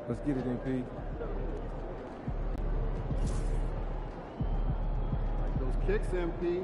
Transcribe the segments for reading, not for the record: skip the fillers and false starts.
Let's get it, MP. Like those kicks, MP.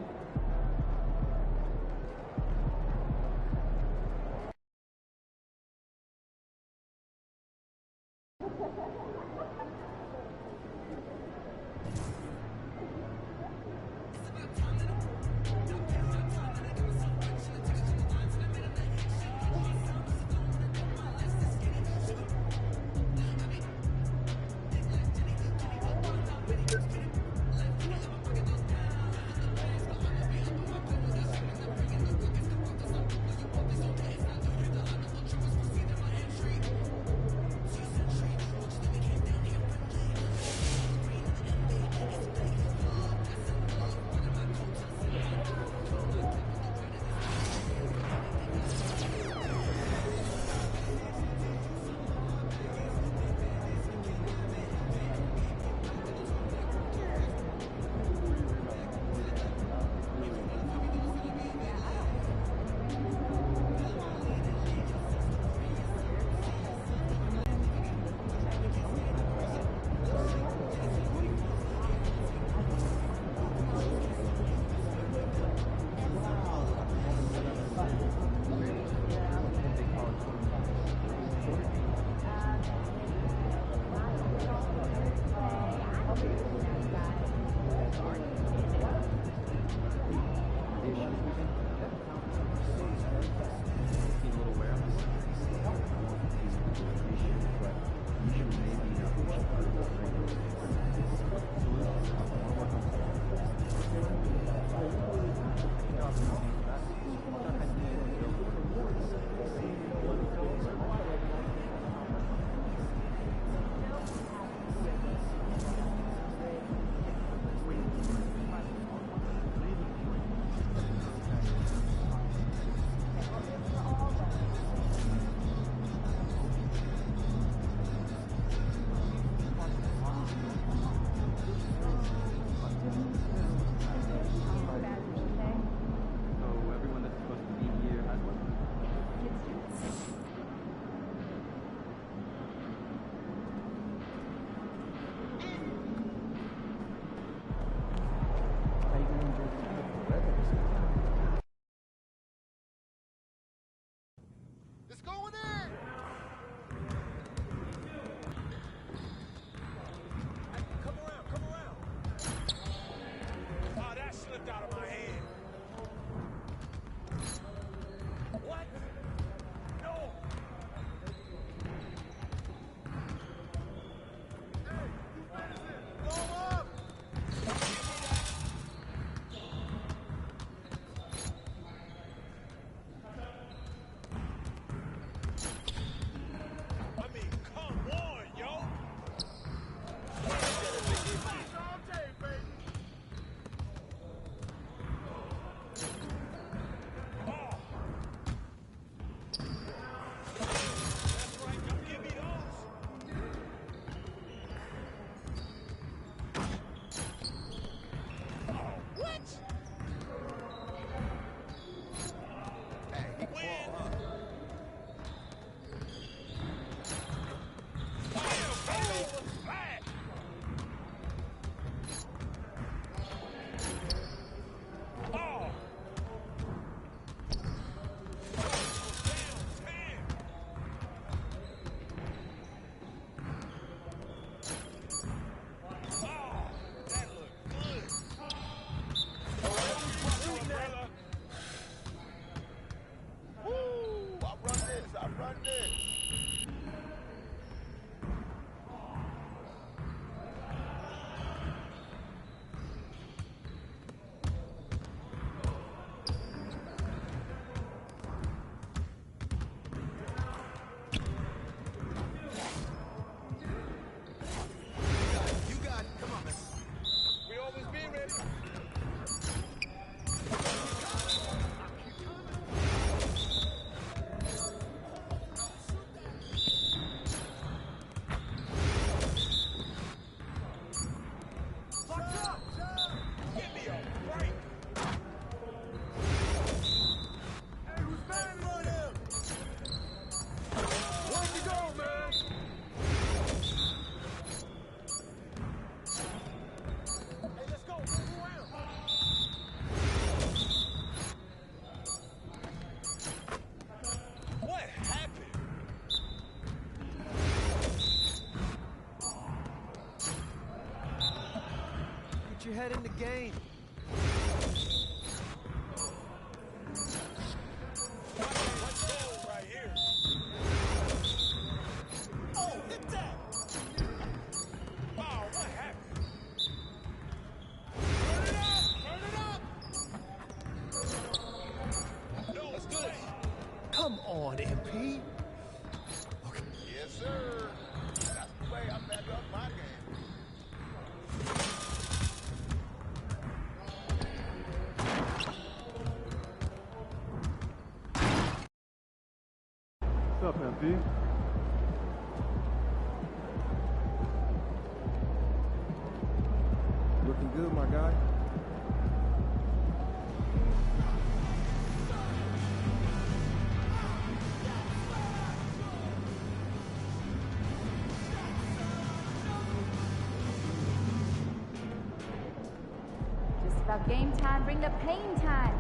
your head in the game. Right here. Oh, hit that! Wow, what happened? Turn it up! No, let's do it. Come on, MP. Okay. Yes, sir. That's the way I back up my game. What's up, MP? Looking good, my guy. Just about game time, bring the pain time.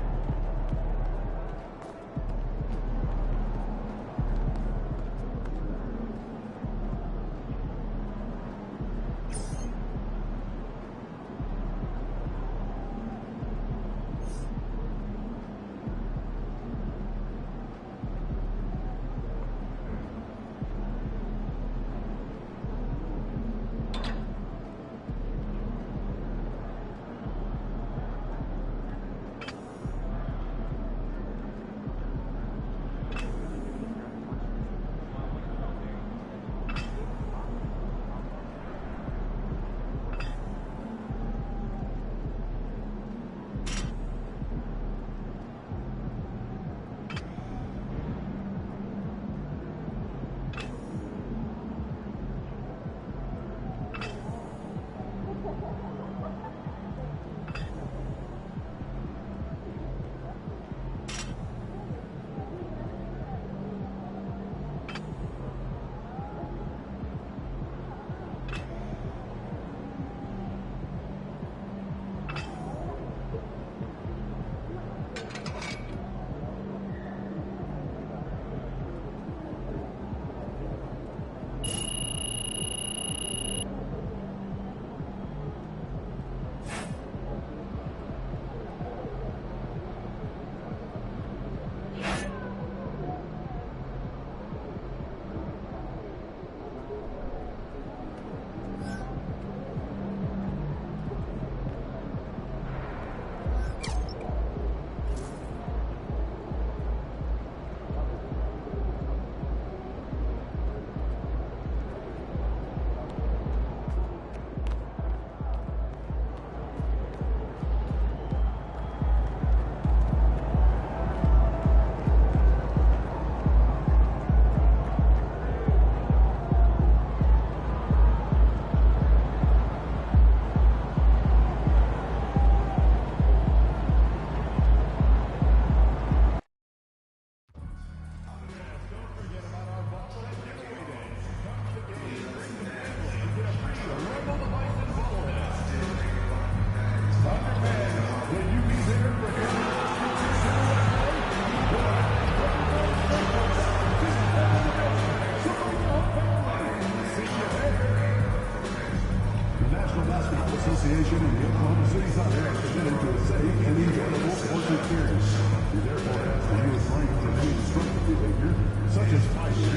Association and the Oklahoma City Thunder are committed to a safe and enjoyable sports experience. We therefore ask that you refrain from any destructive behavior, such as fighting,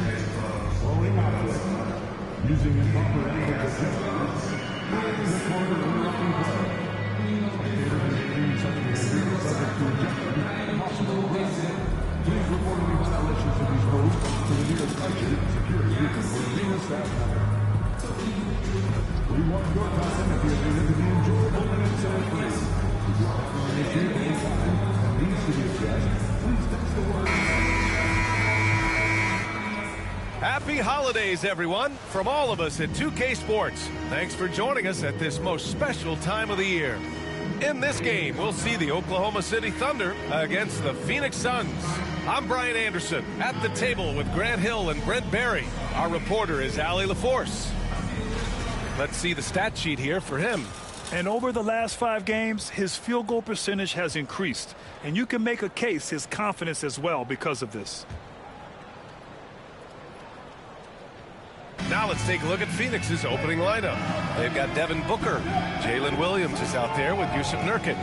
throwing objects, using improper angle gestures, moving the court or interrupting play. Spectators engaging in such behavior are subject to ejection and possible arrest. Please report any violations of these rules to the nearest section, security, or arena staff member. We want your time at the arena to be enjoyable and accident-free. If you are having an issue at any time that needs to be addressed, please text the word. Happy holidays, everyone, from all of us at 2K Sports. Thanks for joining us at this most special time of the year. In this game, we'll see the Oklahoma City Thunder against the Phoenix Suns. I'm Brian Anderson, at the table with Grant Hill and Brent Barry. Our reporter is Allie LaForce. Let's see the stat sheet here for him. And over the last 5 games, his field goal percentage has increased. And you can make a case his confidence as well because of this. Now Now let's take a look at Phoenix's opening lineup. They've got Devin Booker. Jalen Williams is out there with Yusuf Nurkic.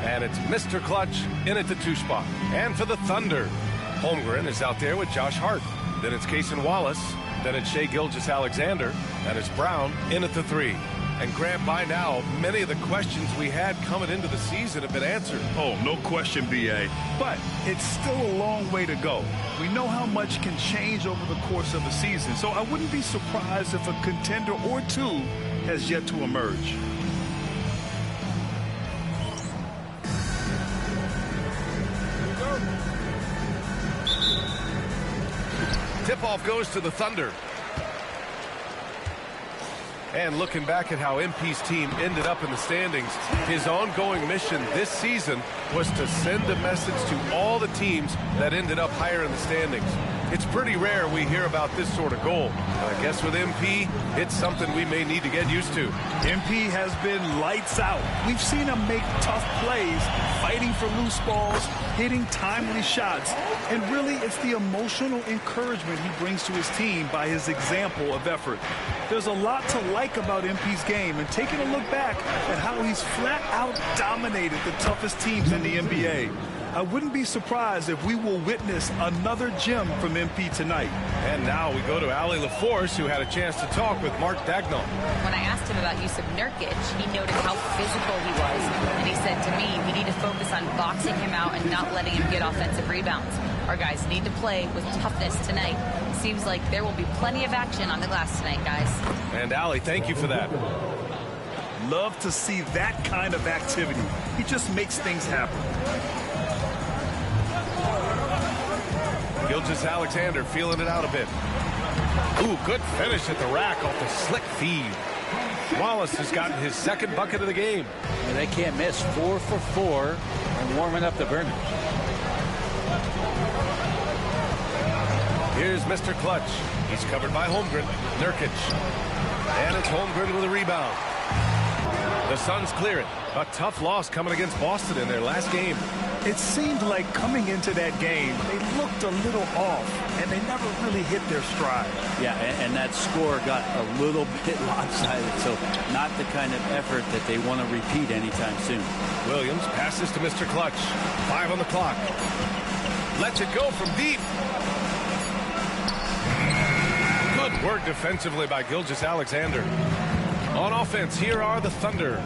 And it's Mr. Clutch in at the 2 spot. And for the Thunder, Holmgren is out there with Josh Hart. Then it's Cason Wallace. Then it's Shai Gilgeous-Alexander. And it's Brown in at the 3. And Grant, by now, many of the questions we had coming into the season have been answered. Oh, no question, B.A. But it's still a long way to go. We know how much can change over the course of a season, so I wouldn't be surprised if a contender or two has yet to emerge. Tip-off goes to the Thunder. And looking back at how MP's team ended up in the standings, his ongoing mission this season was to send a message to all the teams that ended up higher in the standings. It's pretty rare we hear about this sort of goal. I guess with MP, it's something we may need to get used to. MP has been lights out. We've seen him make tough plays, fighting for loose balls, hitting timely shots, and really it's the emotional encouragement he brings to his team by his example of effort. There's a lot to like about MP's game, and taking a look back at how he's flat out dominated the toughest teams in the NBA. I wouldn't be surprised if we will witness another gem from MP tonight. And now we go to Allie LaForce, who had a chance to talk with Mark Dagnall. When I asked him about Yusuf Nurkic, he noted how physical he was. And he said to me, we need to focus on boxing him out and not letting him get offensive rebounds. Our guys need to play with toughness tonight. Seems like there will be plenty of action on the glass tonight, guys. And Allie, thank you for that. Love to see that kind of activity. He just makes things happen. Gilgeous-Alexander feeling it out a bit. Ooh, good finish at the rack off the slick feed. Wallace has gotten his second bucket of the game. And they can't miss. 4 for 4 and warming up the burners. Here's Mr. Clutch. He's covered by Holmgren. Nurkic. And it's Holmgren with a rebound. The Suns clear it. A tough loss coming against Boston in their last game. It seemed like coming into that game, they looked a little off, and they never really hit their stride. Yeah, and that score got a little bit lopsided, so not the kind of effort that they want to repeat anytime soon. Williams passes to Mr. Clutch. 5 on the clock. Lets it go from deep. Good work defensively by Gilgeous-Alexander. On offense, here are the Thunder.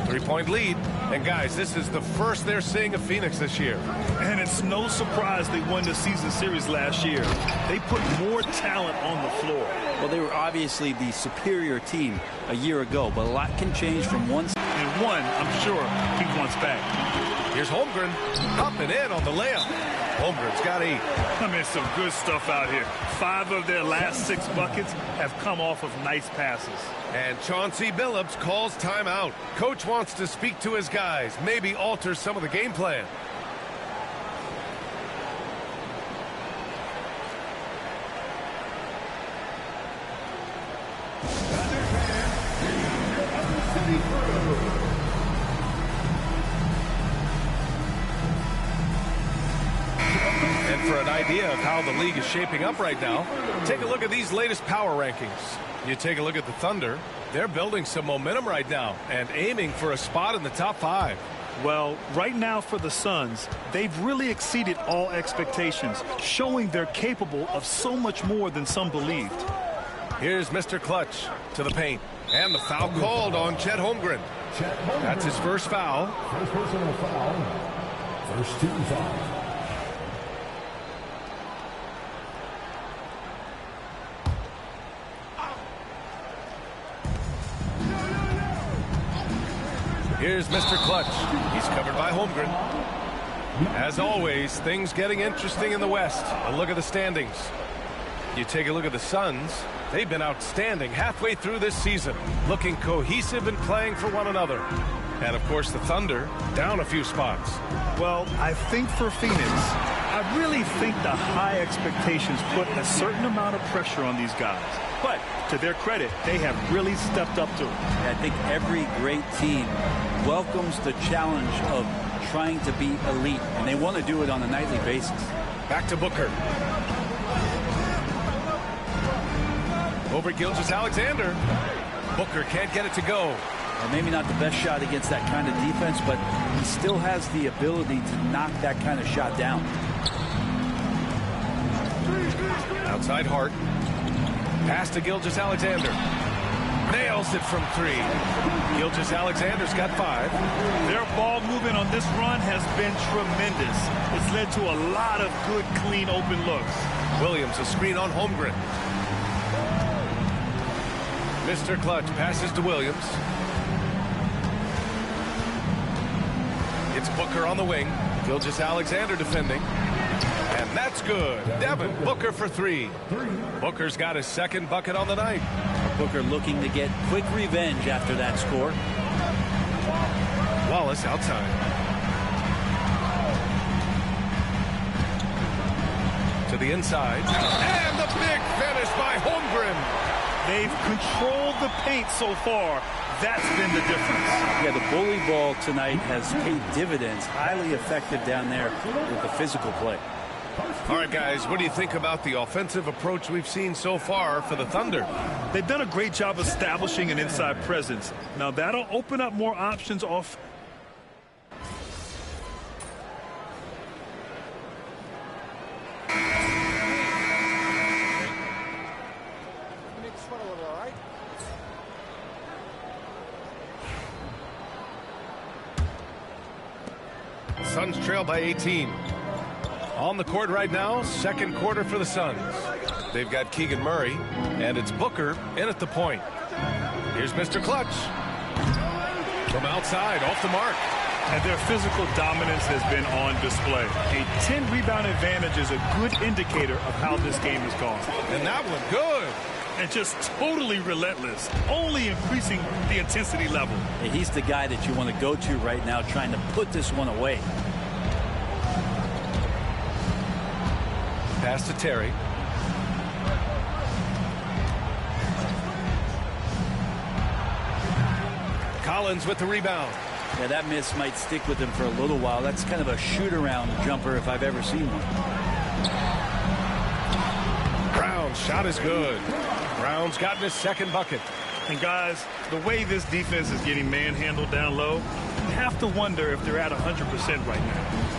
3-point lead. And guys, this is the first they're seeing of Phoenix this year. And it's no surprise they won the season series last year. They put more talent on the floor. Well, they were obviously the superior team a year ago, but a lot can change from one. And one, I'm sure, he wants back. Here's Holmgren, up and in on the layup. Holmgren's got 8. I mean, some good stuff out here. 5 of their last 6 buckets have come off of nice passes. And Chauncey Billups calls timeout. Coach wants to speak to his guys, maybe alter some of the game plan. And for an idea of how the league is shaping up right now, take a look at these latest power rankings. You take a look at the Thunder, they're building some momentum right now and aiming for a spot in the top 5. Well, right now for the Suns, they've really exceeded all expectations, showing they're capable of so much more than some believed. Here's Mr. Clutch to the paint. And the foul called on Chet Holmgren. That's his first foul. First personal foul. First team foul. Here's Mr. Clutch. He's covered by Holmgren. As always, things getting interesting in the West. A look at the standings. You take a look at the Suns. They've been outstanding halfway through this season, looking cohesive and playing for one another. And, of course, the Thunder down a few spots. Well, I think for Phoenix, I really think the high expectations put a certain amount of pressure on these guys. But to their credit, they have really stepped up to it. I think every great team welcomes the challenge of trying to be elite, and they want to do it on a nightly basis. Back to Booker. Over Gilgeous-Alexander. Booker can't get it to go. Well, maybe not the best shot against that kind of defense, but he still has the ability to knock that kind of shot down. Outside Hart. Pass to Gilgeous-Alexander. Nails it from 3. Gilgeous-Alexander's got 5. Their ball movement on this run has been tremendous. It's led to a lot of good, clean, open looks. Williams, a screen on Holmgren. Mr. Clutch passes to Williams. It's Booker on the wing. Gilgeous-Alexander defending. And that's good. Devin Booker for 3. Booker's got his second bucket on the night. Booker looking to get quick revenge after that score. Wallace outside. To the inside. And the big finish by Holmgren. They've controlled the paint so far. That's been the difference. Yeah, the bully ball tonight has paid dividends. Highly effective down there with the physical play. All right, guys, what do you think about the offensive approach we've seen so far for the Thunder? They've done a great job establishing an inside presence. Now, that'll open up more options off. Suns trail by 18. On the court right now, second quarter for the Suns. They've got Keegan Murray, and it's Booker in at the point. Here's Mr. Clutch. From outside, off the mark. And their physical dominance has been on display. A 10-rebound advantage is a good indicator of how this game has gone. And that one good. And just totally relentless, only increasing the intensity level. And he's the guy that you want to go to right now, trying to put this one away. Pass to Terry. Collins with the rebound. Yeah, that miss might stick with him for a little while. That's kind of a shoot-around jumper if I've ever seen one. Brown's shot is good. Brown's gotten his second bucket. And guys, the way this defense is getting manhandled down low, you have to wonder if they're at 100% right now.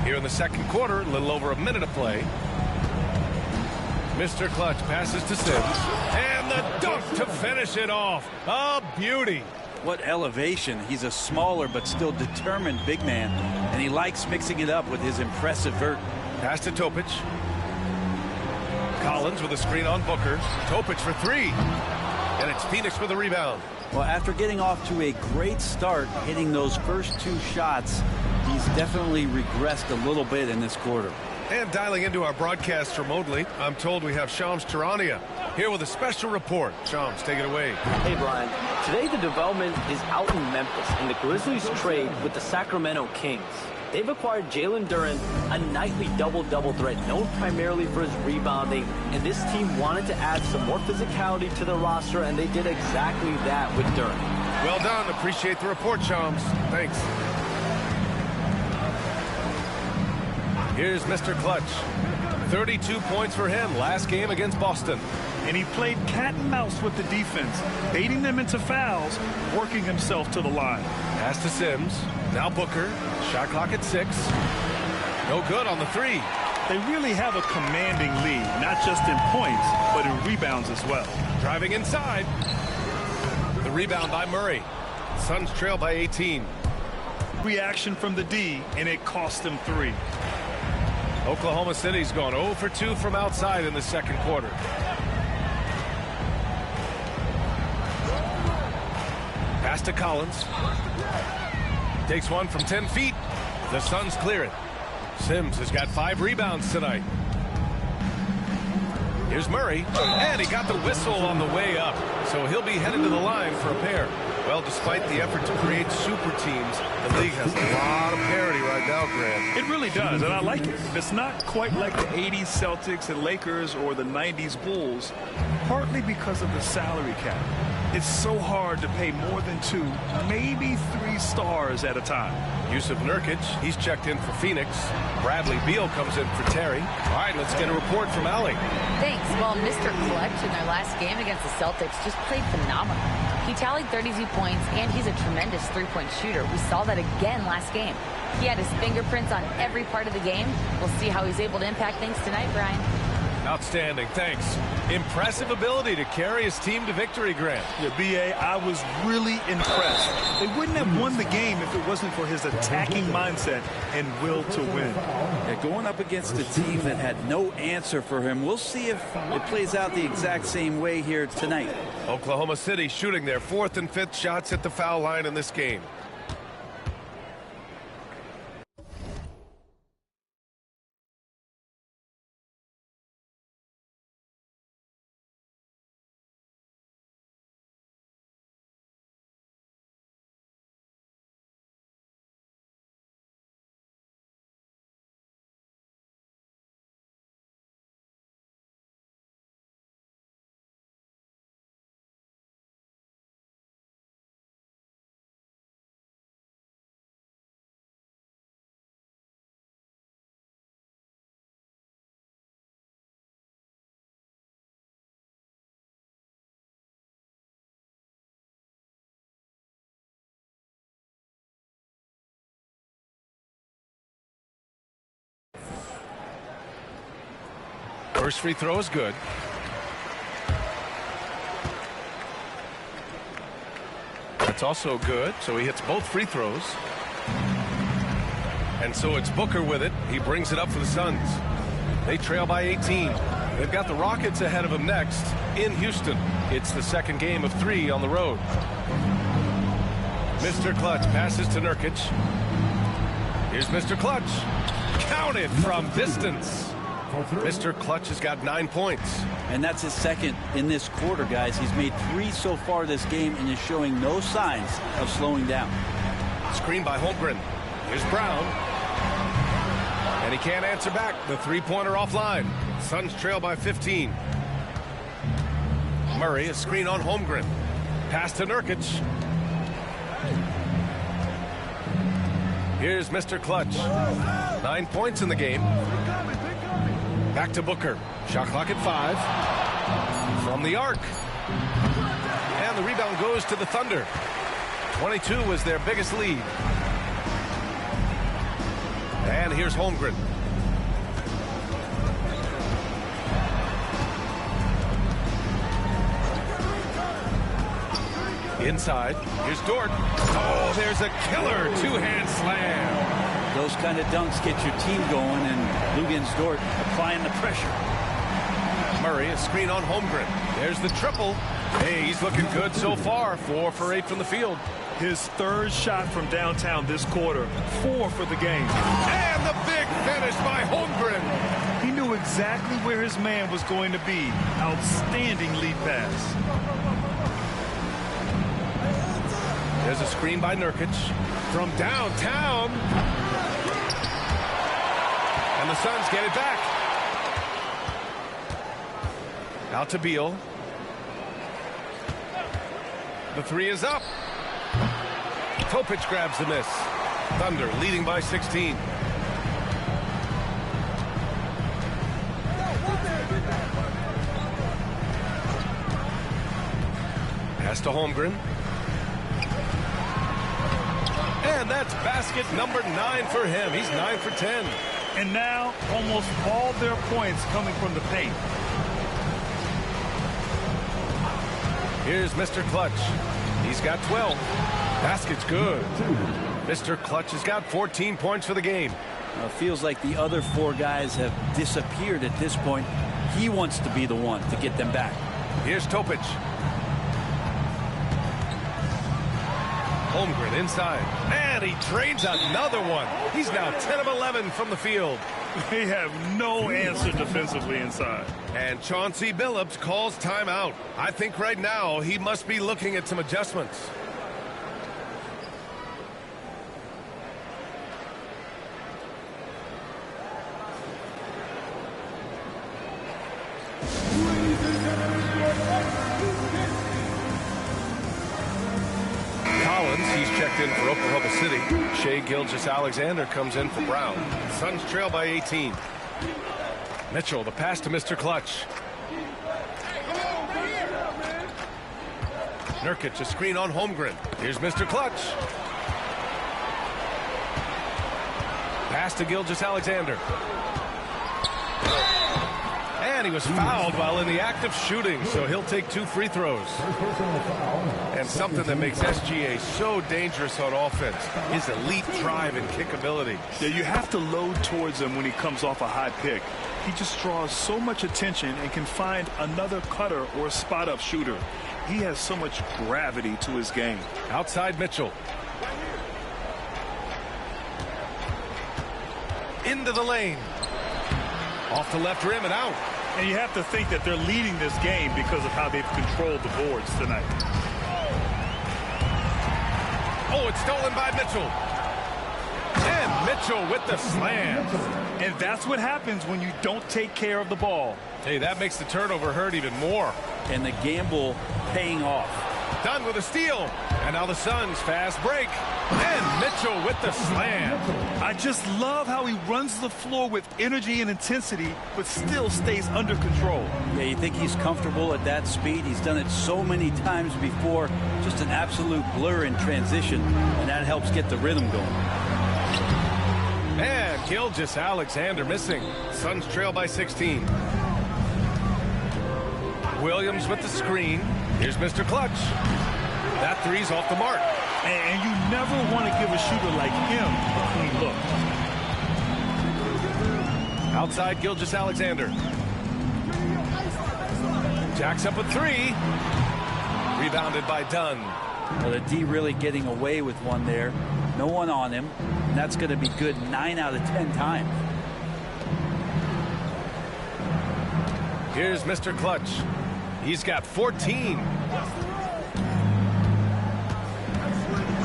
Here in the second quarter, a little over a minute of play. Mr. Clutch passes to Sims. And the dunk to finish it off. A beauty. What elevation. He's a smaller but still determined big man. And he likes mixing it up with his impressive vert. Pass to Topic. Collins with a screen on Booker. Topic for 3. And it's Phoenix with the rebound. Well, after getting off to a great start, hitting those first 2 shots, he's definitely regressed a little bit in this quarter. And dialing into our broadcast remotely, I'm told we have Shams Charania here with a special report. Shams, take it away. Hey, Brian. Today the development is out in Memphis in the Grizzlies trade with the Sacramento Kings. They've acquired Jalen Duren, a nightly double-double threat known primarily for his rebounding, and this team wanted to add some more physicality to the roster, and they did exactly that with Duren. Well done. Appreciate the report, Shams. Thanks. Here's Mr. Clutch. 32 points for him last game against Boston. And he played cat and mouse with the defense, baiting them into fouls, working himself to the line. Pass to Sims. Now Booker. Shot clock at 6. No good on the 3. They really have a commanding lead, not just in points, but in rebounds as well. Driving inside. The rebound by Murray. Suns trail by 18. Reaction from the D, and it cost them 3. Oklahoma City's gone 0 for 2 from outside in the second quarter. Pass to Collins. Takes one from 10 feet. The Suns clear it. Sims has got 5 rebounds tonight. Here's Murray. And he got the whistle on the way up. so he'll be headed to the line for a pair. Well, despite the effort to create super teams, the league has a lot of parity right now, Grant. It really does, and I like it. It's not quite like the 80s Celtics and Lakers or the 90s Bulls, partly because of the salary cap. It's so hard to pay more than 2, maybe 3 stars at a time. Yusuf Nurkic, he's checked in for Phoenix. Bradley Beal comes in for Terry. All right, let's get a report from Allie. Thanks. Well, Mr. Clutch in their last game against the Celtics just played phenomenal. He tallied 32 points, and he's a tremendous three-point shooter. We saw that again last game. He had his fingerprints on every part of the game. We'll see how he's able to impact things tonight, Brian. Outstanding, thanks. Impressive ability to carry his team to victory, Grant. Yeah, B.A., I was really impressed. They wouldn't have won the game if it wasn't for his attacking mindset and will to win. Yeah, going up against a team that had no answer for him, we'll see if it plays out the exact same way here tonight. Oklahoma City shooting their 4th and 5th shots at the foul line in this game. First free throw is good. That's also good, so he hits both free throws. And so it's Booker with it. He brings it up for the Suns. They trail by 18. They've got the Rockets ahead of them next in Houston. It's the second game of 3 on the road. Mr. Clutch passes to Nurkic. Here's Mr. Clutch. Counted from distance. Mr. Clutch has got 9 points. And that's his second in this quarter, guys. He's made 3 so far this game and is showing no signs of slowing down. Screen by Holmgren. Here's Brown. And he can't answer back. The three-pointer offline. Suns trail by 15. Murray, a screen on Holmgren. Pass to Nurkic. Here's Mr. Clutch. 9 points in the game. Back to Booker. Shot clock at 5. From the arc. And the rebound goes to the Thunder. 22 was their biggest lead. And here's Holmgren. Inside. Here's Dort. Oh, there's a killer two-hand slam. Those kind of dunks get your team going, and Lugens Dort applying the pressure. Murray, a screen on Holmgren. There's the triple. Hey, he's looking good so far. 4 for 8 from the field. His third shot from downtown this quarter. 4 for the game. And the big finish by Holmgren. He knew exactly where his man was going to be. Outstanding lead pass. There's a screen by Nurkic from downtown. And the Suns get it back. Out to Beal. The 3 is up. Topic grabs the miss. Thunder leading by 16. Pass to Holmgren. And that's basket number 9 for him. He's 9 for 10. And now almost all their points coming from the paint. Here's Mr. Clutch. He's got 12. Basket's good. Mr. Clutch has got 14 points for the game. It feels like the other 4 guys have disappeared at this point. He wants to be the one to get them back. Here's Topic. Holmgren inside. And he trades another one. He's now 10 of 11 from the field. They have no answer defensively inside. And Chauncey Billups calls timeout. I think right now he must be looking at some adjustments. Collins, he's checked in for Oklahoma City. Shea Gilgeous-Alexander comes in for Brown. Suns trail by 18. Mitchell, the pass to Mr. Clutch. Nurkic, a screen on Holmgren. Here's Mr. Clutch. Pass to Gilgeous-Alexander. And he was fouled while in the act of shooting, so he'll take 2 free throws. And something that makes SGA so dangerous on offense, his elite drive and kick ability. Yeah, you have to load towards him when he comes off a high pick. He just draws so much attention and can find another cutter or spot-up shooter. He has so much gravity to his game. Outside Mitchell. Into the lane. Off the left rim and out. And you have to think that they're leading this game because of how they've controlled the boards tonight. Oh, it's stolen by Mitchell. And Mitchell with the slam. And that's what happens when you don't take care of the ball. Hey, that makes the turnover hurt even more. And the gamble paying off. Done with a steal. And now the Suns fast break. And Mitchell with the slam. I just love how he runs the floor with energy and intensity, but still stays under control. Yeah, you think he's comfortable at that speed? He's done it so many times before. Just an absolute blur in transition, and that helps get the rhythm going. And Gilgeous-Alexander missing. Suns trail by 16. Williams with the screen. Here's Mr. Clutch. That three's off the mark. And you never want to give a shooter like him a clean look. Outside Gilgeous-Alexander. Jacks up a 3. Rebounded by Dunn. Well, the D really getting away with one there. No one on him. And that's going to be good 9 out of 10 times. Here's Mr. Clutch. He's got 14.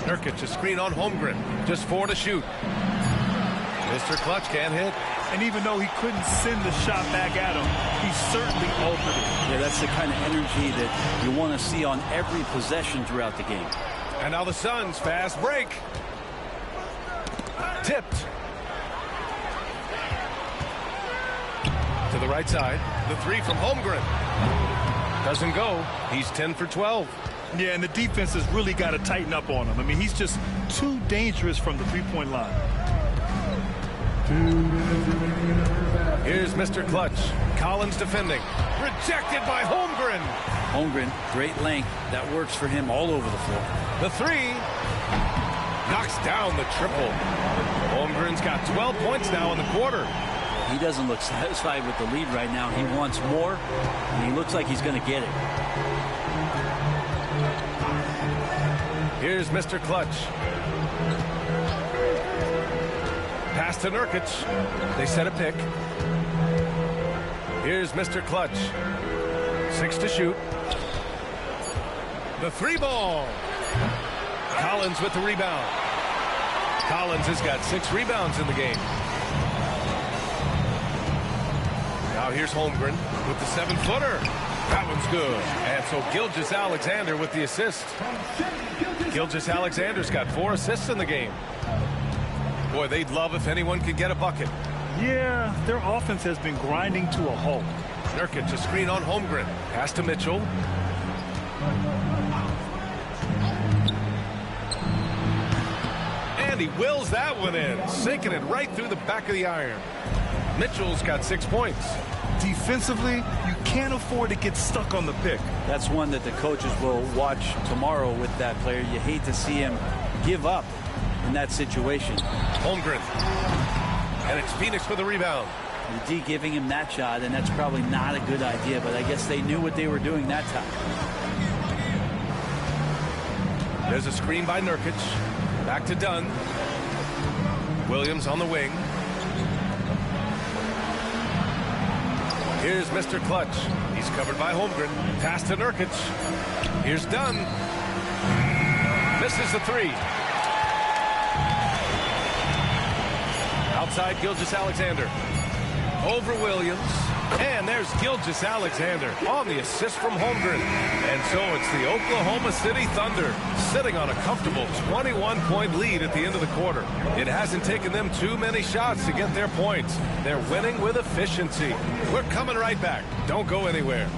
Nurkic, a screen on Holmgren. Just 4 to shoot. Mr. Clutch can't hit. And even though he couldn't send the shot back at him, he certainly altered it. Yeah, that's the kind of energy that you want to see on every possession throughout the game. And now the Suns fast break. Tipped. To the right side. The 3 from Holmgren. Doesn't go. He's 10 for 12. Yeah, and the defense has really got to tighten up on him. I mean, he's just too dangerous from the three-point line. Here's Mr. Clutch. Collins defending. Rejected by Holmgren. Holmgren, great length. That works for him all over the floor. The 3 knocks down the triple. Holmgren's got 12 points now in the quarter. He doesn't look satisfied with the lead right now. He wants more, and he looks like he's going to get it. Here's Mr. Clutch. Pass to Nurkic. They set a pick. Here's Mr. Clutch. 6 to shoot. The 3 ball. Collins with the rebound. Collins has got 6 rebounds in the game. Now here's Holmgren with the 7-footer. That one's good. And so Gilgeous-Alexander with the assist. Gilgeous-Alexander's got 4 assists in the game. Boy, they'd love if anyone could get a bucket. Yeah, their offense has been grinding to a halt. Nurkic, a screen on Holmgren. Pass to Mitchell. And he wills that one in, sinking it right through the back of the iron. Mitchell's got 6 points. Defensively, you can't afford to get stuck on the pick. That's one that the coaches will watch tomorrow with that player. You hate to see him give up in that situation. Holmgren. And it's Phoenix for the rebound. The D giving him that shot, and that's probably not a good idea, but I guess they knew what they were doing that time. There's a screen by Nurkic. Back to Dunn. Williams on the wing. Here's Mr. Clutch. He's covered by Holmgren. Pass to Nurkic. Here's Dunn. Misses the three. Outside Gilgeous-Alexander. Over Williams. And there's Gilgeous-Alexander on the assist from Holmgren. And so it's the Oklahoma City Thunder sitting on a comfortable 21-point lead at the end of the quarter. It hasn't taken them too many shots to get their points. They're winning with efficiency. We're coming right back. Don't go anywhere.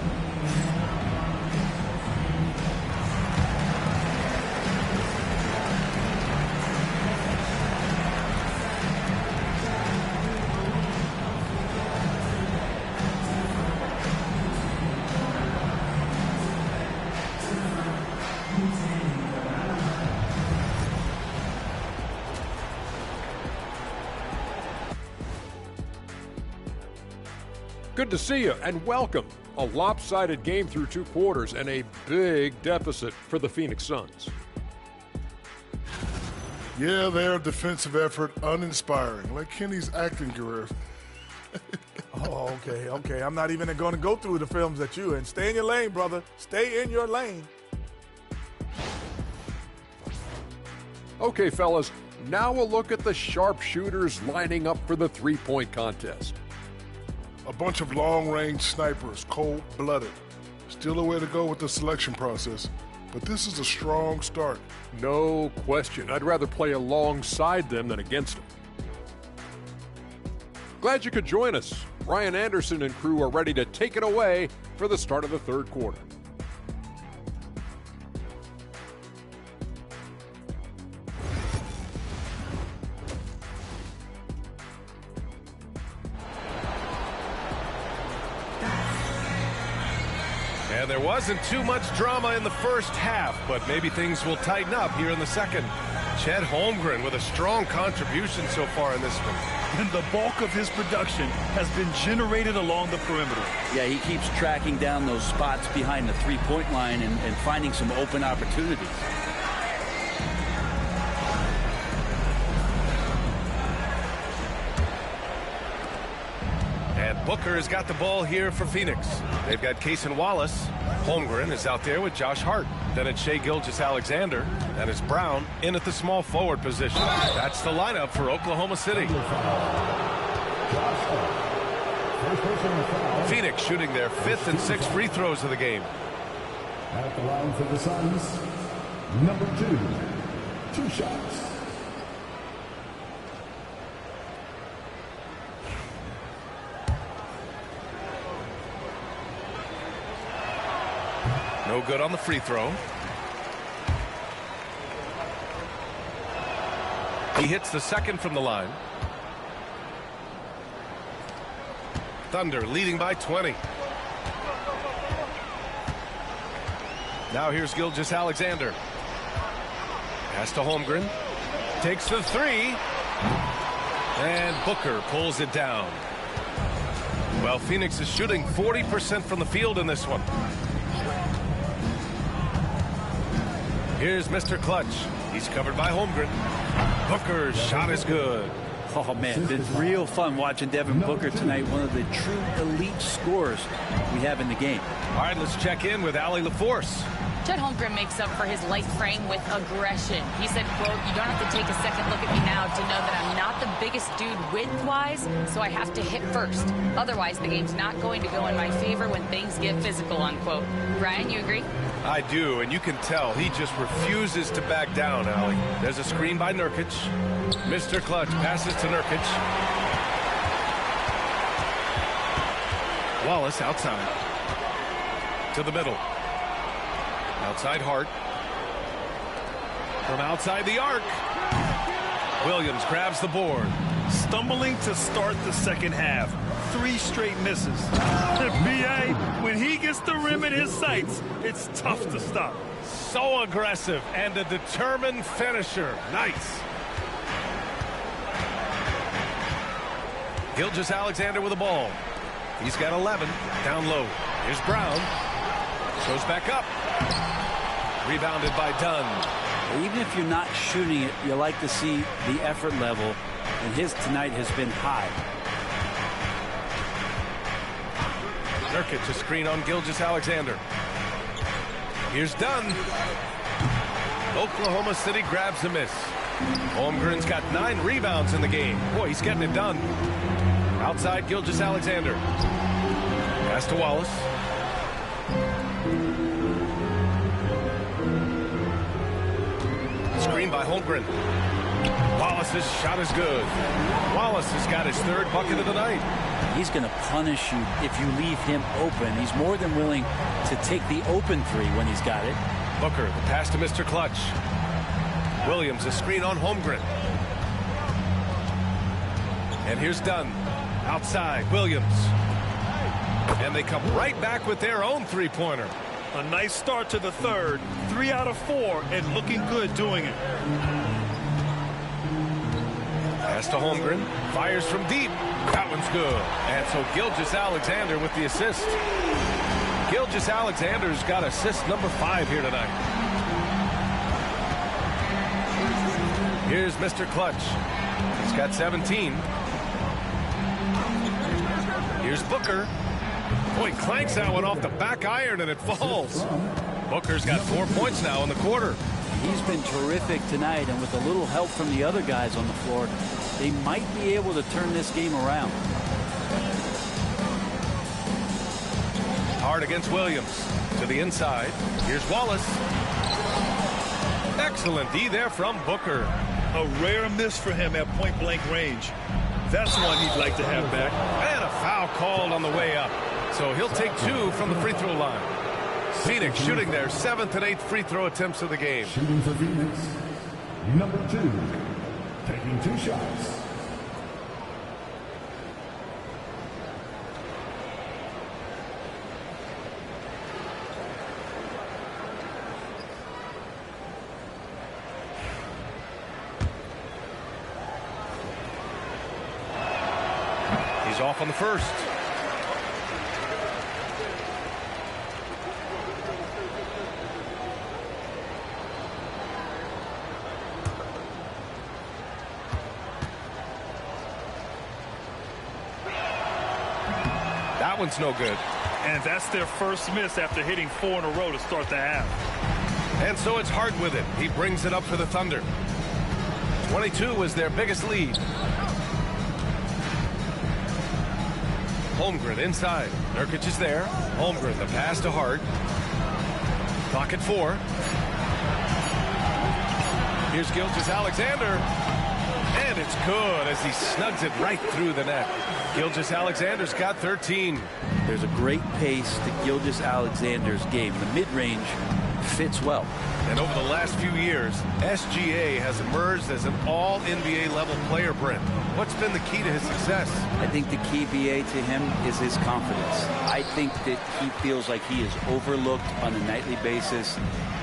Good to see you and welcome. A lopsided game through 2 quarters and a big deficit for the Phoenix Suns. Yeah, their defensive effort uninspiring, like Kenny's acting career. Oh, okay. I'm not even going to go through the films that you in. Stay in your lane, brother. Stay in your lane. Okay, fellas, now we'll look at the sharpshooters lining up for the three-point contest. A bunch of long-range snipers, cold-blooded. Still a way to go with the selection process, but this is a strong start. No question. I'd rather play alongside them than against them. Glad you could join us. Ryan Anderson and crew are ready to take it away for the start of the third quarter. And there wasn't too much drama in the first half, but maybe things will tighten up here in the second. Chet Holmgren with a strong contribution so far in this one. And the bulk of his production has been generated along the perimeter. Yeah, he keeps tracking down those spots behind the three-point line and finding some open opportunities. And Booker has got the ball here for Phoenix. They've got Cason Wallace. Holmgren is out there with Josh Hart. Then it's Shai Gilgeous-Alexander. And it's Brown in at the small forward position. That's the lineup for Oklahoma City. Phoenix shooting their 5th and 6th free throws of the game. At the line for the Suns, number 2 shots. No good on the free throw. He hits the second from the line. Thunder leading by 20. Now here's Gilgeous-Alexander. Pass to Holmgren. Takes the three. And Booker pulls it down. Well, Phoenix is shooting 40% from the field in this one. Here's Mr. Clutch. He's covered by Holmgren. Booker's shot is good. Oh, man, it's been real fun watching Devin Booker tonight. One of the true elite scorers we have in the game. All right, let's check in with Allie LaForce. Chet Holmgren makes up for his light frame with aggression. He said, quote, "You don't have to take a second look at me now to know that I'm not the biggest dude width-wise, so I have to hit first. Otherwise, the game's not going to go in my favor when things get physical," unquote. Brian, you agree? I do, and you can tell he just refuses to back down, Allie. There's a screen by Nurkic. Mr. Clutch passes to Nurkic. Wallace outside. To the middle. Outside Hart. From outside the arc. Williams grabs the board. Stumbling to start the second half. 3 straight misses. BA, when he gets the rim in his sights, it's tough to stop. So aggressive and a determined finisher. Nice. Gilgeous-Alexander with the ball. He's got 11. Down low. Here's Brown. Goes back up. Rebounded by Dunn. Even if you're not shooting it, you like to see the effort level, and his tonight has bbeen high. Nurkic a screen on Gilgeous-Alexander. Here's Dunn. Oklahoma City grabs a miss. Holmgren's got 9 rebounds in the game. Boy, he's getting it done. Outside Gilgeous-Alexander. Pass to Wallace. Screen by Holmgren. Wallace's shot is good. Wallace has got his 3rd bucket of the night. He's going to punish you if you leave him open. He's more than willing to take the open 3 when he's got it. Booker, the pass to Mr. Clutch. Williams, a screen on Holmgren. And here's Dunn. Outside, Williams. And they come right back with their own 3-pointer. A nice start to the 3rd. 3 out of 4, and looking good doing it. Pass to Holmgren. Fires from deep. That one's good. And so Gilgeous-Alexander with the assist. Gilgeous-Alexander's got assist number 5 here tonight. Here's Mr. Clutch. He's got 17. Here's Booker. Boy, clanks that one off the back iron and it falls. Booker's got 4 points now in the quarter. He's been terrific tonight, and with a little help from the other guys on the floor, they might be able to turn this game around. Hard against Williams. To the inside. Here's Wallace. Excellent D there from Booker. A rare miss for him at point-blank range. That's one he'd like to have back. And a foul called on the way up. So he'll take 2 from the free throw line. Phoenix shooting their 7th and 8th free throw attempts of the game. Shooting for Phoenix, number 2, taking 2 shots. He's off on the first. That one's no good. And that's their first miss after hitting 4 in a row to start the half. And so it's Hart with it. He brings it up for the Thunder. 22 was their biggest lead. Holmgren inside. Nurkic is there. Holmgren, the pass to Hart. Clock at 4. Here's Gilgeous-Alexander. And it's good as he snugs it right through the net. Gilgeous-Alexander's got 13. There's a great pace to Gilgeous-Alexander's game. The mid-range fits well. And over the last few years, SGA has emerged as an all-NBA level player, Brent. What's been the key to his success? I think the key, BA, to him is his confidence. I think that he feels like he is overlooked on a nightly basis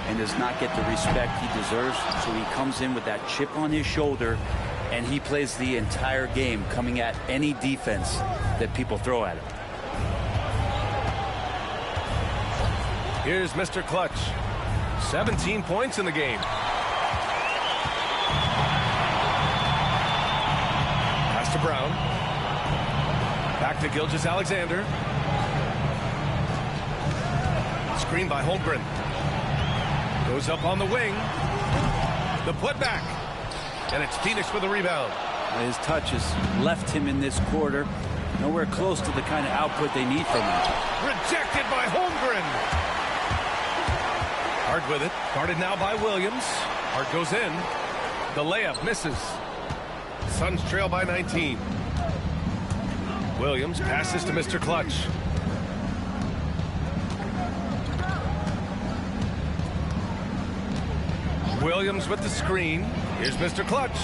and does not get the respect he deserves. So he comes in with that chip on his shoulder, and he plays the entire game coming at any defense that people throw at him. Here's Mr. Clutch. 17 points in the game. Pass to Brown. Back to Gilgeous-Alexander. Screen by Holmgren. Goes up on the wing. The putback. And it's Phoenix with a rebound. His touch has left him in this quarter. Nowhere close to the kind of output they need from him. Rejected by Holmgren. Hart with it. Guarded now by Williams. Hart goes in. The layup misses. Suns trail by 19. Williams passes to Mr. Clutch. Williams with the screen. Here's Mr. Clutch.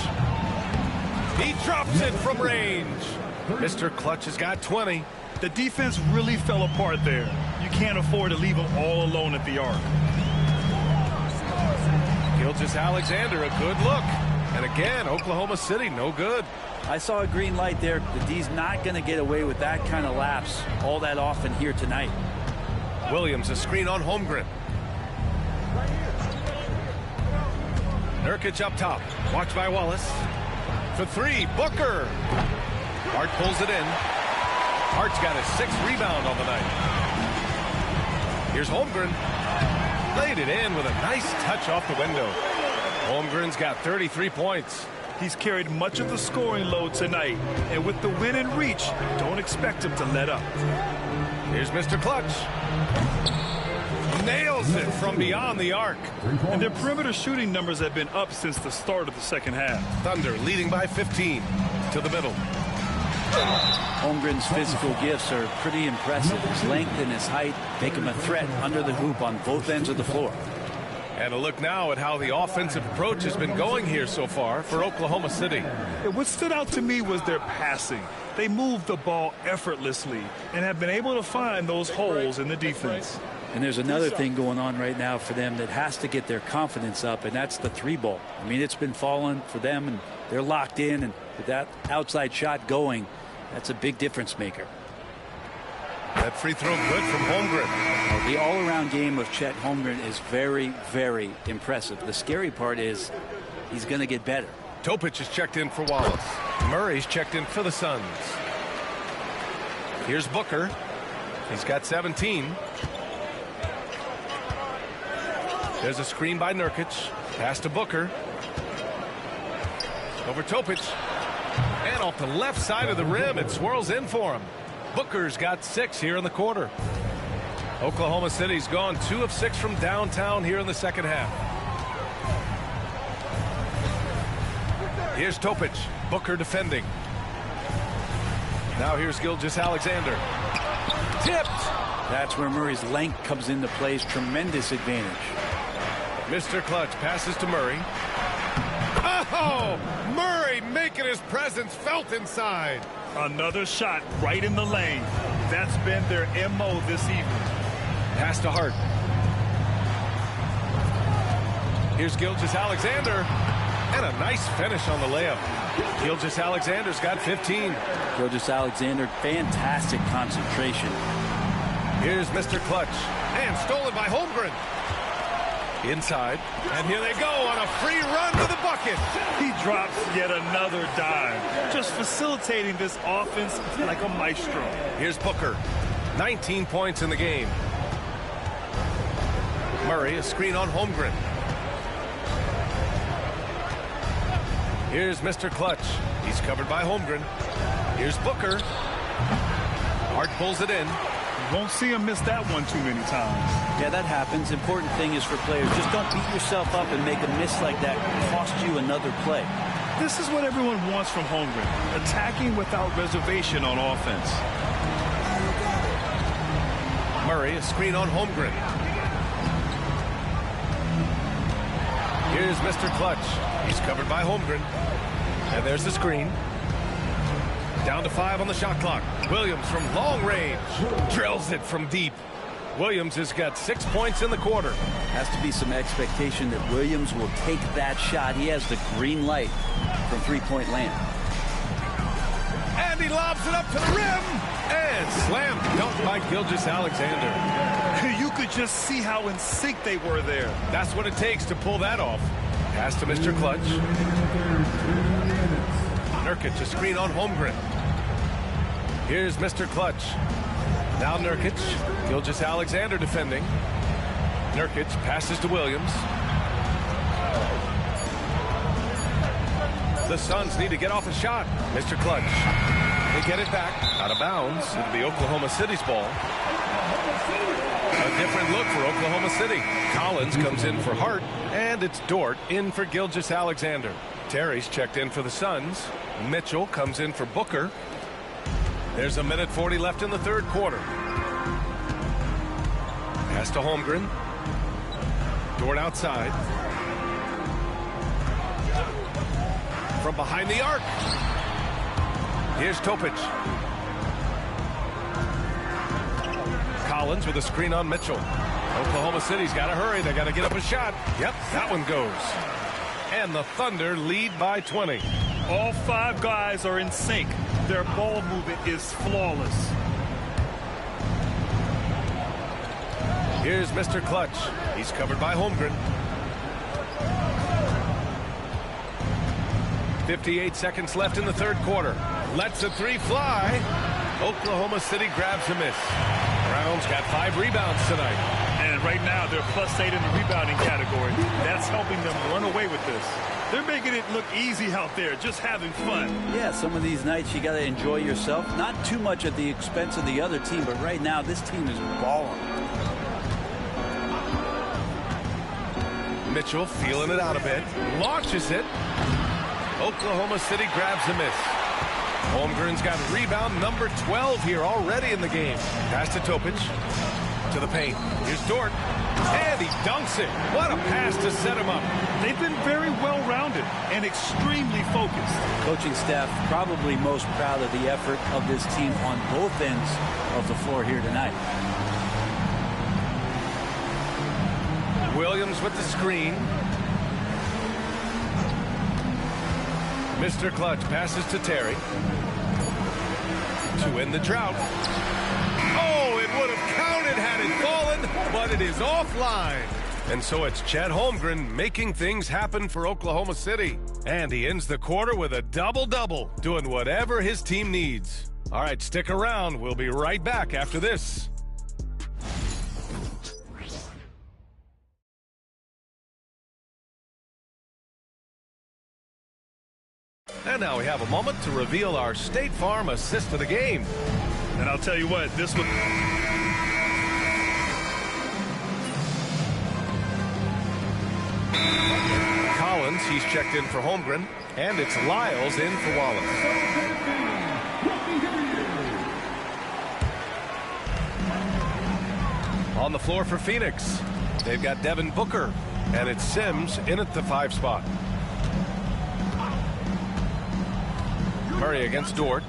He drops it from range. Mr. Clutch has got 20. The defense really fell apart there. You can't afford to leave them all alone at the arc. Gilgeous-Alexander, a good look. And again, Oklahoma City, no good. I saw a green light there. The D's not going to get away with that kind of lapse all that often here tonight. Williams, a screen on Holmgren. Nurkic up top. Watched by Wallace. For three, Booker. Hart pulls it in. Hart's got his 6th rebound on the night. Here's Holmgren. Laid it in with a nice touch off the window. Holmgren's got 33 points. He's carried much of the scoring load tonight, and with the win and reach, don't expect him to let up. Here's Mr. Clutch. Nails it from beyond the arc. And their perimeter shooting numbers have been up since the start of the second half. Thunder leading by 15 to the middle. Holmgren's physical gifts are pretty impressive. His length and his height make him a threat under the hoop on both ends of the floor. And a look now at how the offensive approach has been going here so far for Oklahoma City. And what stood out to me was their passing. They moved the ball effortlessly and have been able to find those holes in the defense. And there's another thing going on right now for them that has to get their confidence up, and that's the 3-ball. I mean, it's been falling for them, and they're locked in, and with that outside shot going, that's a big difference maker. That free throw good from Holmgren. Well, the all-around game of Chet Holmgren is very, very impressive. The scary part is he's going to get better. Topic is checked in for Wallace. Murray's checked in for the Suns. Here's Booker. He's got 17. There's a screen by Nurkic. Pass to Booker. Over Topic. And off the left side of the rim, it swirls in for him. Booker's got 6 here in the quarter. Oklahoma City's gone 2 of 6 from downtown here in the second half. Here's Topic. Booker defending. Now here's Gilgeous-Alexander. Tipped. That's where Murray's length comes into play. His tremendous advantage. Mr. Clutch passes to Murray. Oh! Murray making his presence felt inside. Another shot right in the lane. That's been their MO this evening. Pass to Hart. Here's Gilgeous-Alexander. And a nice finish on the layup. Gilgeous-Alexander's got 15. Gilgeous-Alexander, fantastic concentration. Here's Mr. Clutch. And stolen by Holmgren. Inside. And here they go on a free run to the bucket. He drops yet another dime. Just facilitating this offense like a maestro. Here's Booker. 19 points in the game. Murray, a screen on Holmgren. Here's Mr. Clutch. He's covered by Holmgren. Here's Booker. Hart pulls it in. Won't see him miss that one too many times. Yeah, that happens. Important thing is for players, just don't beat yourself up and make a miss like that cost you another play. This is what everyone wants from Holmgren, attacking without reservation on offense. Murray, a screen on Holmgren. Here's Mr. Clutch. He's covered by Holmgren. And there's the screen. Down to 5 on the shot clock. Williams from long range drills it from deep. Williams has got 6 points in the quarter. Has to be some expectation that Williams will take that shot. He has the green light from three-point land. And he lobs it up to the rim. And slam dunked by Gilgeous-Alexander. You could just see how in sync they were there. That's what it takes to pull that off. Pass to Mr. Clutch. Nurkic, a screen on Holmgren. Here's Mr. Clutch. Now Nurkic. Gilgeous-Alexander defending. Nurkic passes to Williams. The Suns need to get off a shot. Mr. Clutch. They get it back. Out of bounds. It'll be Oklahoma City's ball. A different look for Oklahoma City. Collins comes in for Hart. And it's Dort in for Gilgeous-Alexander. Terry's checked in for the Suns. Mitchell comes in for Booker. There's a minute 40 left in the third quarter. Pass to Holmgren. Dort outside. From behind the arc. Here's Topic. Collins with a screen on Mitchell. Oklahoma City's got to hurry. They got to get up a shot. Yep, that one goes. And the Thunder lead by 20. All 5 guys are in sync. Their ball movement is flawless. Here's Mr. Clutch. He's covered by Holmgren. 58 seconds left in the third quarter. Lets a three fly. Oklahoma City grabs a miss. Brown's got 5 rebounds tonight. And right now, they're +8 in the rebounding category. That's helping them run away with this. They're making it look easy out there, just having fun. Yeah, some of these nights you got to enjoy yourself. Not too much at the expense of the other team, but right now this team is balling. Mitchell feeling it out a bit. Launches it. Oklahoma City grabs a miss. Holmgren's got rebound number 12 here already in the game. Pass to Topic. To the paint. Here's Dort. And he dunks it. What a pass to set him up. They've been very well-rounded and extremely focused. Coaching staff probably most proud of the effort of this team on both ends of the floor here tonight. Williams with the screen. Mr. Clutch passes to Terry. To end the drought. Oh, it would have counted had it fallen, but it is offline. And so it's Chet Holmgren making things happen for Oklahoma City. And he ends the quarter with a double-double, doing whatever his team needs. All right, stick around. We'll be right back after this. And now we have a moment to reveal our State Farm assist of the game. And I'll tell you what, this one... Collins, he's checked in for Holmgren, and it's Lyles in for Wallace. On the floor for Phoenix, they've got Devin Booker, and it's Sims in at the 5 spot. Murray against Dort.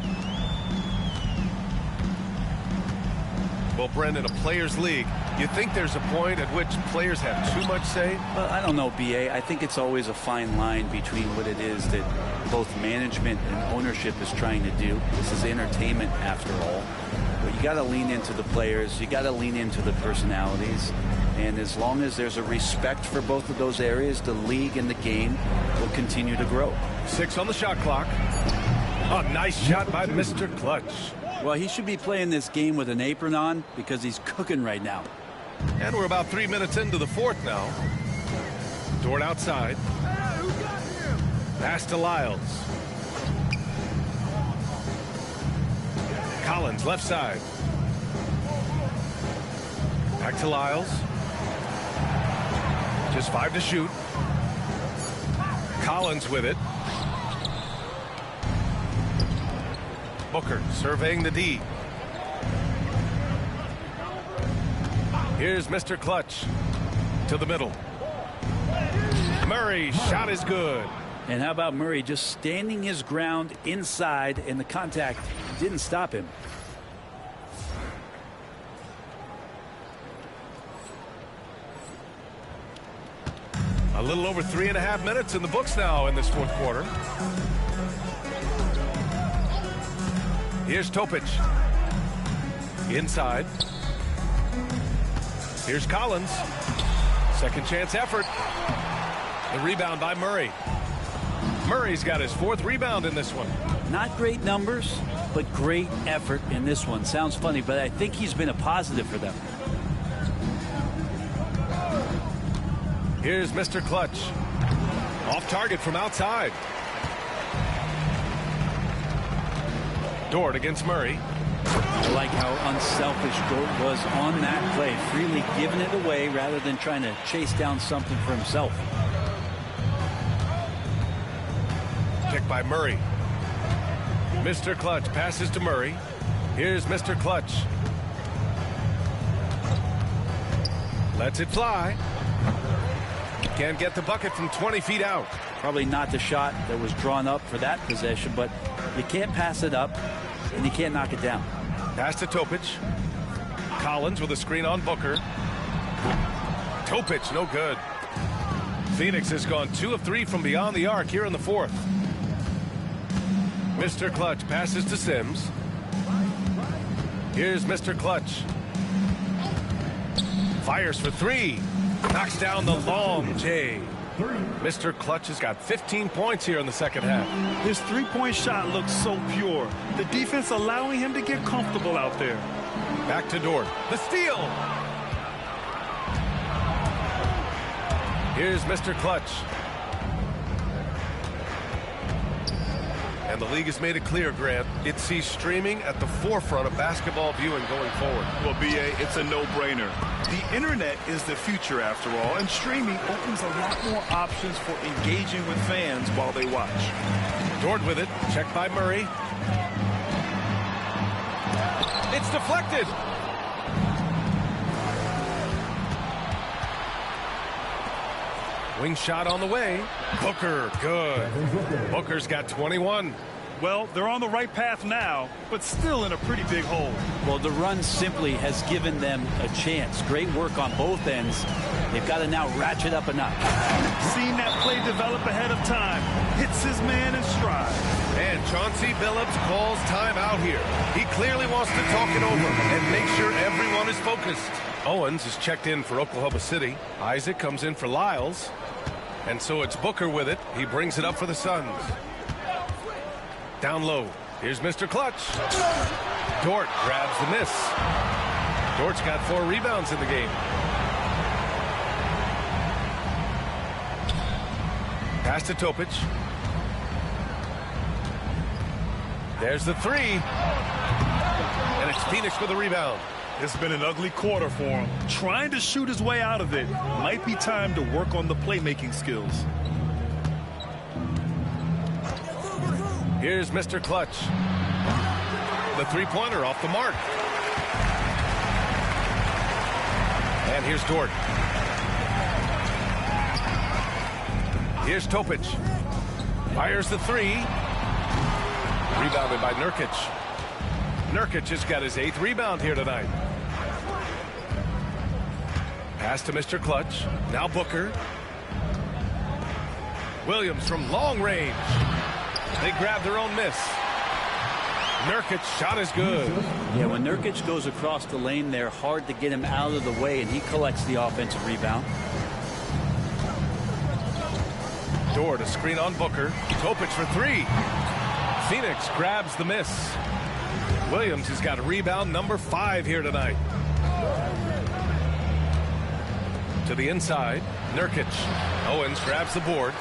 Well, Brendan, a players' league, you think there's a point at which players have too much say? Well, I don't know, B.A. I think it's always a fine line between what it is that both management and ownership is trying to do. This is entertainment, after all. But you got to lean into the players. You got to lean into the personalities. And as long as there's a respect for both of those areas, the league and the game will continue to grow. 6 on the shot clock. A nice shot by Mr. Clutch. Well, he should be playing this game with an apron on because he's cooking right now. And we're about 3 minutes into the fourth now. Dort outside. Pass to Lyles. Collins left side. Back to Lyles. Just 5 to shoot. Collins with it. Booker surveying the D. Here's Mr. Clutch to the middle. Murray, shot is good. And how about Murray just standing his ground inside, and the contact didn't stop him. A little over 3.5 minutes in the books now in this fourth quarter. Here's Topic. Inside. Here's Collins. Second chance effort. The rebound by Murray. Murray's got his 4th rebound in this one. Not great numbers, but great effort in this one. Sounds funny, but I think he's been a positive for them. Here's Mr. Clutch. Off target from outside. Dort against Murray. I like how unselfish Dort was on that play, freely giving it away rather than trying to chase down something for himself. Pick by Murray. Mr. Clutch passes to Murray. Here's Mr. Clutch. Lets it fly. Can't get the bucket from 20 feet out. Probably not the shot that was drawn up for that possession, but you can't pass it up and you can't knock it down. Pass to Topic. Collins with a screen on Booker. Topic, no good. Phoenix has gone 2 of 3 from beyond the arc here in the fourth. Mr. Clutch passes to Sims. Here's Mr. Clutch. Fires for 3. Knocks down the long J. Mr. Clutch has got 15 points here in the second half. His three-point shot looks so pure. The defense allowing him to get comfortable out there. Back to Dort. The steal. Here's Mr. Clutch. And the league has made it clear, Grant, it sees streaming at the forefront of basketball viewing going forward. Well, B.A., it's a no-brainer. The internet is the future, after all, and streaming opens a lot more options for engaging with fans while they watch. Dort with it, checked by Murray. It's deflected. Wing shot on the way. Booker, good. Booker's got 21. Well, they're on the right path now, but still in a pretty big hole. Well, the run simply has given them a chance. Great work on both ends. They've got to now ratchet up a notch. Seen that play develop ahead of time. Hits his man in stride. And Chauncey Billups calls timeout here. He clearly wants to talk it over and make sure everyone is focused. Owens is checked in for Oklahoma City. Isaac comes in for Lyles. And so it's Booker with it. He brings it up for the Suns. Down low. Here's Mr. Clutch. Dort grabs the miss. Dort's got 4 rebounds in the game. Pass to Topic. There's the 3. And it's Phoenix with a rebound. It's been an ugly quarter for him. Trying to shoot his way out of it. Might be time to work on the playmaking skills. Here's Mr. Clutch. The three-pointer off the mark. And here's Dort. Here's Topic. Fires the 3. Rebounded by Nurkic. Nurkic has got his 8th rebound here tonight. Pass to Mr. Clutch. Now Booker. Williams from long range. They grab their own miss. Nurkic shot is good. Yeah, when Nurkic goes across the lane, they're hard to get him out of the way, and he collects the offensive rebound. Dort, a screen on Booker. Topic for 3. Phoenix grabs the miss. Williams has got rebound number 5 here tonight. To the inside, Nurkic. Owens grabs the board.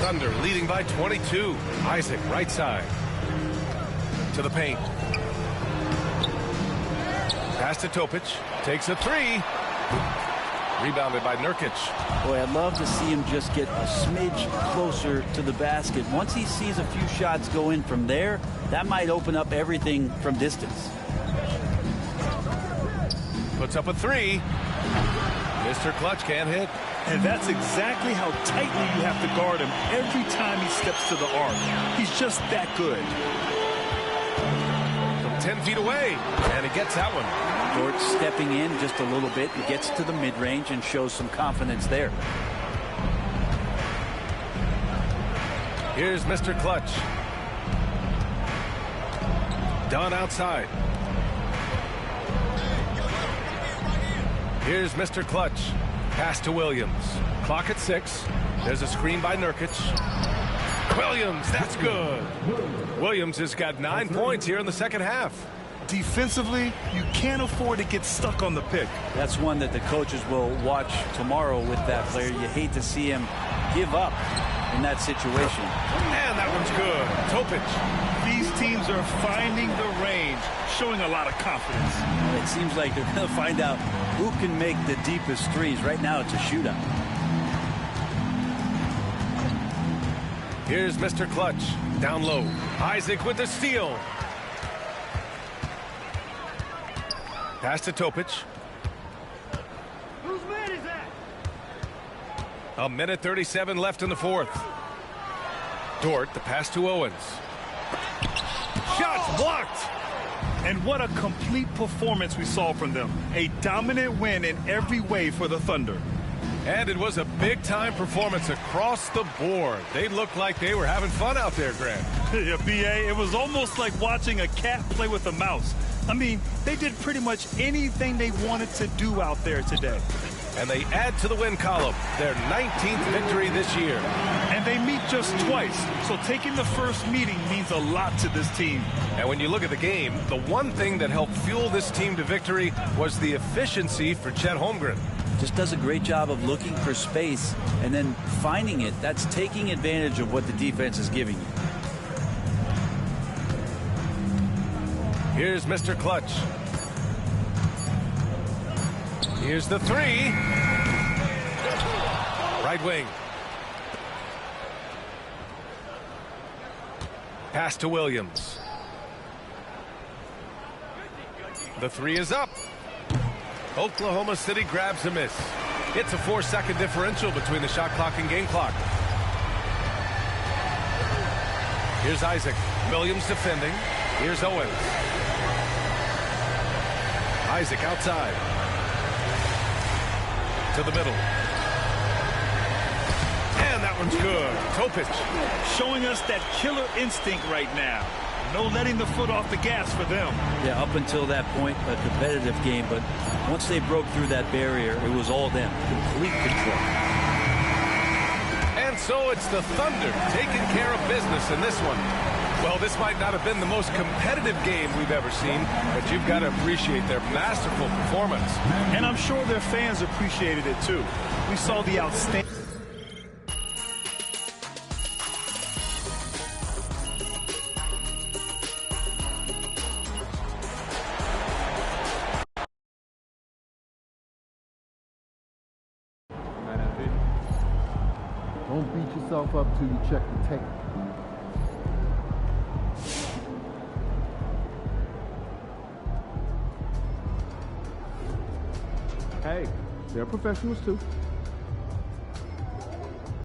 Thunder leading by 22. Isaac right side. To the paint. Pass to Topic. Takes a 3. Rebounded by Nurkic. Boy, I'd love to see him just get a smidge closer to the basket. Once he sees a few shots go in from there, that might open up everything from distance. Puts up a 3. Mr. Clutch can't hit. And that's exactly how tightly you have to guard him every time he steps to the arc. He's just that good. From 10 feet away, and he gets that one. Dort stepping in just a little bit and gets to the mid-range and shows some confidence there. Here's Mr. Clutch. Done outside. Here's Mr. Clutch. Pass to Williams. Clock at 6. There's a screen by Nurkic. Williams, that's good. Williams has got 9 points here in the second half. Defensively, you can't afford to get stuck on the pick. That's one that the coaches will watch tomorrow with that player. You hate to see him give up in that situation. And that one's good. Topic. These teams are finding the range, showing a lot of confidence. It seems like they're going to find out who can make the deepest threes. Right now, it's a shootout. Here's Mr. Clutch. Down low. Isaac with the steal. Pass to Topic. Whose man is that? A minute 37 left in the fourth. Dort, the pass to Owens. Shots blocked. And what a complete performance we saw from them. A dominant win in every way for the Thunder. And it was a big-time performance across the board. They looked like they were having fun out there, Grant. Yeah, B.A., it was almost like watching a cat play with a mouse. I mean, they did pretty much anything they wanted to do out there today. and they add to the win column, their 19th victory this year. And they meet just twice, so taking the first meeting means a lot to this team. And when you look at the game, the one thing that helped fuel this team to victory was the efficiency for Chet Holmgren. Just does a great job of looking for space and then finding it. That's taking advantage of what the defense is giving you. Here's Mr. Clutch. Here's the three. Right wing. Pass to Williams. The three is up. Oklahoma City grabs a miss. It's a 4-second differential between the shot clock and game clock. Here's Isaac. Williams defending. Here's Owens. Isaac outside. To the middle. And that one's good. Topic. Showing us that killer instinct right now. No letting the foot off the gas for them. Yeah, up until that point, a competitive game, but once they broke through that barrier, it was all them. Complete control. And so it's the Thunder taking care of business in this one. Well, this might not have been the most competitive game we've ever seen, but you've got to appreciate their masterful performance. And I'm sure their fans appreciated it too. We saw the outstanding... Don't beat yourself up till you check the tape. Hey, they're professionals too.